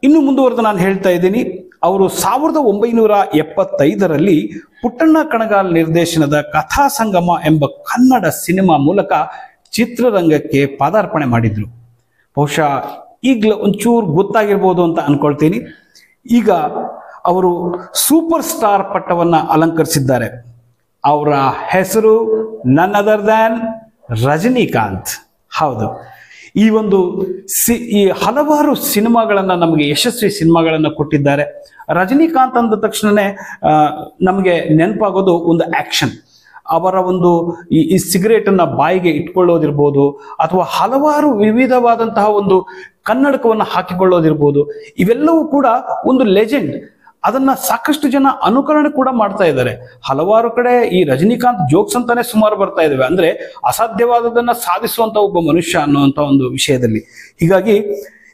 ಇನ್ನು ಮುಂದುವರೆದು ನಾನು ಹೇಳ್ತಾ ಇದ್ದೀನಿ. ಅವರು 1975ರಲ್ಲಿ ಪುಟ್ಟಣ್ಣ ಕಣಗಾಲ್ ನಿರ್ದೇಶನದ ಕಥಾ ಸಂಗಮ ಎಂಬ ಕನ್ನಡ ಸಿನಿಮಾ ಮೂಲಕ ಚಿತ್ರರಂಗಕ್ಕೆ ಪಾದಾರ್ಪಣೆ ಮಾಡಿದ್ರು. ಬಹುಶಃ ಈಗಲೂ ಒಂಚೂರು ಗೊತ್ತಾಗಿರ್ಬೋದು ಅಂತ ಅನ್ಕೊಳ್ತೀನಿ. ಈಗ ಅವರು ಸೂಪರ್ ಸ್ಟಾರ್ ಪಟ್ಟವನ್ನ ಅಲಂಕರಿಸಿದ್ದಾರೆ. ಅವರ ಹೆಸರು ನನ್ ಅದರ್ ದ್ಯಾನ್ ರಜನಿಕಾಂತ್. ಹೌದು, ಈ ಒಂದು ಈ ಹಲವಾರು ಸಿನಿಮಾಗಳನ್ನು ನಮಗೆ ಯಶಸ್ವಿ ಸಿನಿಮಾಗಳನ್ನು ಕೊಟ್ಟಿದ್ದಾರೆ. ರಜನಿಕಾಂತ್ ಅಂದ ತಕ್ಷಣನೇ ನಮಗೆ ನೆನಪಾಗೋದು ಒಂದು ಆಕ್ಷನ್. ಅವರ ಒಂದು ಈ ಸಿಗರೇಟನ್ನು ಬಾಯಿಗೆ ಇಟ್ಕೊಳ್ಳೋದಿರ್ಬೋದು, ಅಥವಾ ಹಲವಾರು ವಿವಿಧವಾದಂತಹ ಒಂದು ಕನ್ನಡಕವನ್ನು ಹಾಕಿಕೊಳ್ಳೋದಿರ್ಬೋದು, ಇವೆಲ್ಲವೂ ಕೂಡ ಒಂದು ಲೆಜೆಂಡ್. ಅದನ್ನ ಸಾಕಷ್ಟು ಜನ ಅನುಕರಣೆ ಕೂಡ ಮಾಡ್ತಾ ಇದ್ದಾರೆ. ಹಲವಾರು ಕಡೆ ಈ ರಜನಿಕಾಂತ್ ಜೋಕ್ಸ್ ಅಂತಾನೆ ಸುಮಾರು ಬರ್ತಾ ಇದಾವೆ, ಅಂದ್ರೆ ಅಸಾಧ್ಯವಾದದನ್ನ ಸಾಧಿಸುವಂತ ಒಬ್ಬ ಮನುಷ್ಯ ಅನ್ನುವಂತ ಒಂದು ವಿಷಯದಲ್ಲಿ.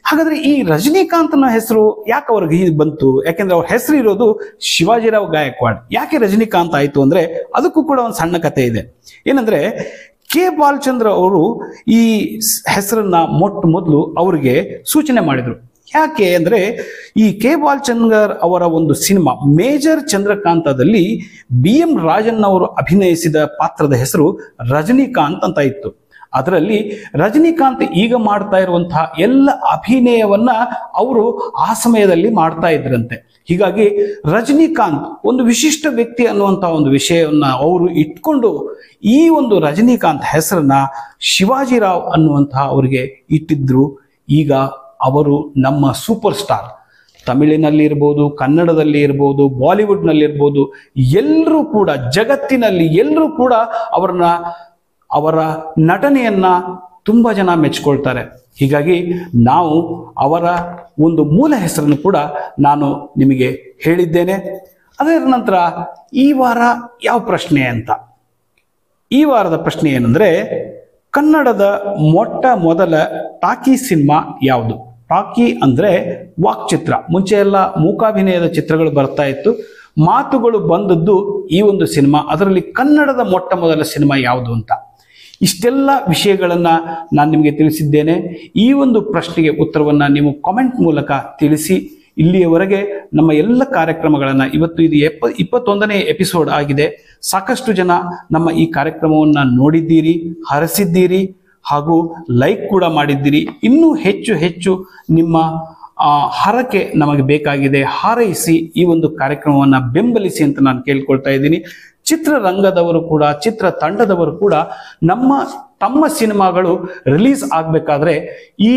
ಹಾಗಾದ್ರೆ ಈ ರಜನಿಕಾಂತ್ನ ಹೆಸರು ಯಾಕೆ ಅವ್ರಿಗೆ ಬಂತು? ಯಾಕೆಂದ್ರೆ ಅವ್ರ ಹೆಸರು ಇರೋದು ಶಿವಾಜಿರಾವ್ ಗಾಯಕ್ವಾಡ್. ಯಾಕೆ ರಜನಿಕಾಂತ್ ಆಯ್ತು ಅಂದ್ರೆ ಅದಕ್ಕೂ ಕೂಡ ಒಂದು ಸಣ್ಣ ಕಥೆ ಇದೆ. ಏನಂದ್ರೆ ಕೆ ಬಾಲಚಂದ್ರ ಅವರು ಈ ಹೆಸರನ್ನ ಮೊಟ್ಟ ಮೊದಲು ಅವರಿಗೆ ಸೂಚನೆ ಮಾಡಿದ್ರು. ಯಾಕೆ ಅಂದ್ರೆ ಈ ಕೆ ಬಾಲಚಂದರ್ ಅವರ ಒಂದು ಸಿನಿಮಾ ಮೇಜರ್ ಚಂದ್ರಕಾಂತದಲ್ಲಿ BM ರಾಜನ್ ಅವರು ಅಭಿನಯಿಸಿದ ಪಾತ್ರದ ಹೆಸರು ರಜನಿಕಾಂತ್ ಅಂತ ಇತ್ತು. ಅದರಲ್ಲಿ ರಜನಿಕಾಂತ್ ಈಗ ಮಾಡ್ತಾ ಇರುವಂತಹ ಎಲ್ಲ ಅಭಿನಯವನ್ನ ಅವರು ಆ ಸಮಯದಲ್ಲಿ ಮಾಡ್ತಾ ಇದ್ರಂತೆ. ಹೀಗಾಗಿ ರಜನಿಕಾಂತ್ ಒಂದು ವಿಶಿಷ್ಟ ವ್ಯಕ್ತಿ ಅನ್ನುವಂಥ ಒಂದು ವಿಷಯವನ್ನ ಅವರು ಇಟ್ಕೊಂಡು ಈ ಒಂದು ರಜನಿಕಾಂತ್ ಹೆಸರನ್ನ ಶಿವಾಜಿರಾವ್ ಅನ್ನುವಂತಹ ಅವರಿಗೆ ಇಟ್ಟಿದ್ರು. ಈಗ ಅವರು ನಮ್ಮ ಸೂಪರ್ ಸ್ಟಾರ್, ತಮಿಳಿನಲ್ಲಿ ಇರ್ಬೋದು, ಕನ್ನಡದಲ್ಲಿ ಇರ್ಬೋದು, ಬಾಲಿವುಡ್ನಲ್ಲಿ ಇರ್ಬೋದು, ಎಲ್ಲರೂ ಕೂಡ ಜಗತ್ತಿನಲ್ಲಿ ಎಲ್ಲರೂ ಕೂಡ ಅವರ ನಟನೆಯನ್ನ ತುಂಬಾ ಜನ ಮೆಚ್ಕೊಳ್ತಾರೆ. ಹೀಗಾಗಿ ನಾವು ಅವರ ಒಂದು ಮೂಲ ಹೆಸರನ್ನು ಕೂಡ ನಾನು ನಿಮಗೆ ಹೇಳಿದ್ದೇನೆ. ಅದರ ನಂತರ ಈ ವಾರ ಯಾವ ಪ್ರಶ್ನೆ ಅಂತ, ಈ ವಾರದ ಪ್ರಶ್ನೆ ಏನಂದ್ರೆ, ಕನ್ನಡದ ಮೊಟ್ಟ ಮೊದಲ ಟಾಕಿ ಸಿನಿಮಾ ಯಾವುದು? ಟಾಕಿ ಅಂದ್ರೆ ವಾಕ್ಚಿತ್ರ. ಮುಂಚೆ ಎಲ್ಲ ಮೂಕಾಭಿನಯದ ಚಿತ್ರಗಳು ಬರ್ತಾ ಇತ್ತು, ಮಾತುಗಳು ಬಂದದ್ದು ಈ ಒಂದು ಸಿನಿಮಾ. ಅದರಲ್ಲಿ ಕನ್ನಡದ ಮೊಟ್ಟ ಮೊದಲ ಸಿನಿಮಾ ಯಾವುದು ಅಂತ ಇಷ್ಟೆಲ್ಲ ವಿಷಯಗಳನ್ನ ನಾನು ನಿಮಗೆ ತಿಳಿಸಿದ್ದೇನೆ. ಈ ಒಂದು ಪ್ರಶ್ನೆಗೆ ಉತ್ತರವನ್ನ ನೀವು ಕಾಮೆಂಟ್ ಮೂಲಕ ತಿಳಿಸಿ. ಇಲ್ಲಿಯವರೆಗೆ ನಮ್ಮ ಎಲ್ಲ ಕಾರ್ಯಕ್ರಮಗಳನ್ನು, ಇವತ್ತು ಇದು 21ನೇ ಎಪಿಸೋಡ್ ಆಗಿದೆ. ಸಾಕಷ್ಟು ಜನ ನಮ್ಮ ಈ ಕಾರ್ಯಕ್ರಮವನ್ನು ನೋಡಿದ್ದೀರಿ, ಹರಸಿದ್ದೀರಿ, ಹಾಗೂ ಲೈಕ್ ಕೂಡ ಮಾಡಿದ್ದೀರಿ. ಇನ್ನೂ ಹೆಚ್ಚು ಹೆಚ್ಚು ನಿಮ್ಮ ಹರಕೆ ನಮಗೆ ಬೇಕಾಗಿದೆ. ಹಾರೈಸಿ ಈ ಒಂದು ಕಾರ್ಯಕ್ರಮವನ್ನು ಬೆಂಬಲಿಸಿ ಅಂತ ನಾನು ಕೇಳ್ಕೊಳ್ತಾ ಇದ್ದೀನಿ. ಚಿತ್ರರಂಗದವರು ಕೂಡ, ಚಿತ್ರ ತಂಡದವರು ಕೂಡ ತಮ್ಮ ಸಿನಿಮಾಗಳು ರಿಲೀಸ್ ಆಗಬೇಕಾದ್ರೆ ಈ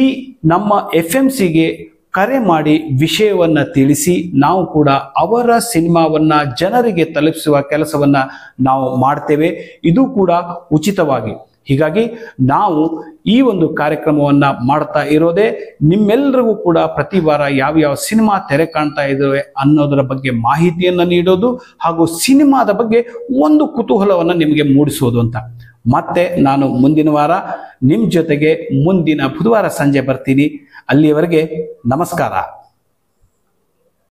ನಮ್ಮ FMCಗೆ ಕರೆ ಮಾಡಿ ವಿಷಯವನ್ನ ತಿಳಿಸಿ, ನಾವು ಕೂಡ ಅವರ ಸಿನಿಮಾವನ್ನ ಜನರಿಗೆ ತಲುಪಿಸುವ ಕೆಲಸವನ್ನ ನಾವು ಮಾಡ್ತೇವೆ. ಇದು ಕೂಡ ಉಚಿತವಾಗಿ. ಹೀಗಾಗಿ ನಾವು ಈ ಒಂದು ಕಾರ್ಯಕ್ರಮವನ್ನ ಮಾಡ್ತಾ ಇರೋದೇ ನಿಮ್ಮೆಲ್ಲರಿಗೂ ಕೂಡ ಪ್ರತಿ ವಾರ ಯಾವ್ಯಾವ ಸಿನಿಮಾ ತೆರೆ ಕಾಣ್ತಾ ಇದ್ದಾವೆ ಅನ್ನೋದರ ಬಗ್ಗೆ ಮಾಹಿತಿಯನ್ನ ನೀಡೋದು, ಹಾಗೂ ಸಿನಿಮಾದ ಬಗ್ಗೆ ಒಂದು ಕುತೂಹಲವನ್ನ ನಿಮಗೆ ಮೂಡಿಸೋದು ಅಂತ. ಮತ್ತೆ ನಾನು ಮುಂದಿನ ವಾರ ನಿಮ್ಮ ಜೊತೆಗೆ ಮುಂದಿನ ಬುಧವಾರ ಸಂಜೆ ಬರ್ತೀನಿ. ಅಲ್ಲಿಯವರೆಗೆ ನಮಸ್ಕಾರ.